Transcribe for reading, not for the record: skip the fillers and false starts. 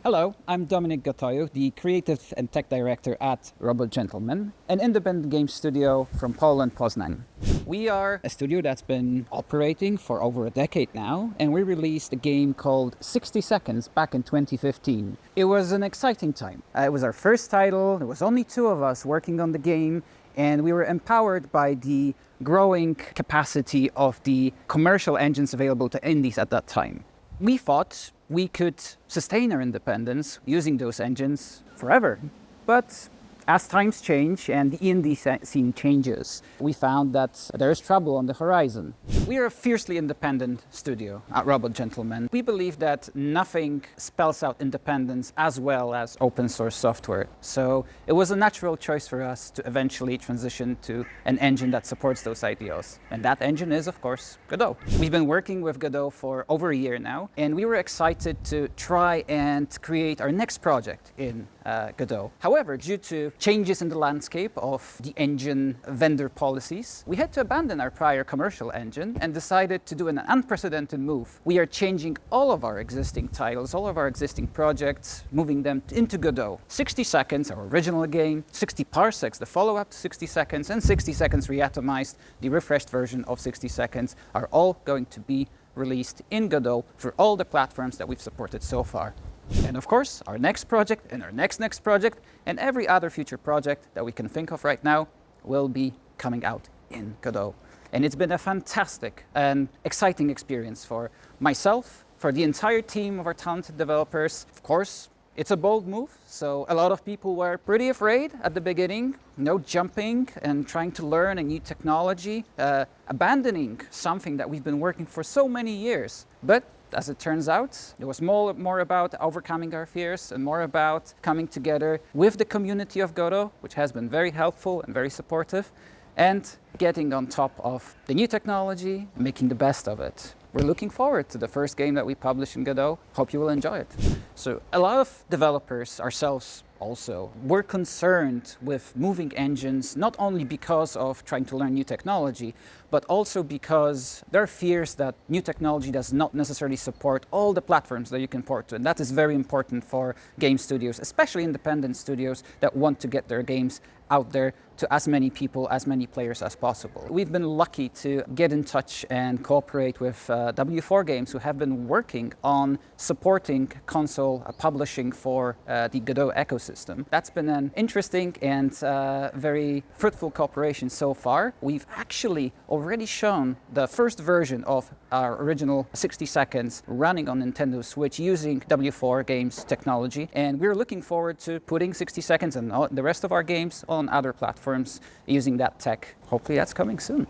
Hello, I'm Dominic Gatoyo, the Creative and Tech Director at Robot Gentleman, an independent game studio from Poland, Poznań. We are a studio that's been operating for over a decade now, and we released a game called 60 Seconds back in 2015. It was an exciting time. It was our first title, there was only two of us working on the game, and we were empowered by the growing capacity of the commercial engines available to indies at that time. We thought we could sustain our independence using those engines forever. But as times change and the indie scene changes, we found that there is trouble on the horizon. We are a fiercely independent studio at Robot Gentleman. We believe that nothing spells out independence as well as open source software. So it was a natural choice for us to eventually transition to an engine that supports those ideals. And that engine is, of course, Godot. We've been working with Godot for over a year now, and we were excited to try and create our next project in Godot. However, due to changes in the landscape of the engine vendor policies, we had to abandon our prior commercial engine and decided to do an unprecedented move. We are changing all of our existing titles, all of our existing projects, moving them into Godot. 60 Seconds, our original game, 60 Parsecs, the follow-up to 60 Seconds, and 60 Seconds Reatomized, the refreshed version of 60 Seconds, are all going to be released in Godot for all the platforms that we've supported so far. And of course, our next project and our next project and every other future project that we can think of right now will be coming out in Godot. And it's been a fantastic and exciting experience for myself, for the entire team of our talented developers. Of course, it's a bold move, so a lot of people were pretty afraid at the beginning, jumping and trying to learn a new technology, abandoning something that we've been working for so many years. But as it turns out, it was more about overcoming our fears and more about coming together with the community of Godot, which has been very helpful and very supportive, and getting on top of the new technology, making the best of it. We're looking forward to the first game that we publish in Godot. Hope you will enjoy it. So a lot of developers, ourselves also, were concerned with moving engines, not only because of trying to learn new technology, but also because there are fears that new technology does not necessarily support all the platforms that you can port to. And that is very important for game studios, especially independent studios that want to get their games out there to as many people, as many players as possible. We've been lucky to get in touch and cooperate with W4 Games, who have been working on supporting console publishing for the Godot ecosystem. That's been an interesting and very fruitful cooperation so far. We've actually already shown the first version of our original 60 Seconds running on Nintendo Switch using W4 Games technology, and we're looking forward to putting 60 Seconds and the rest of our games on other platforms using that tech. Hopefully that's coming soon.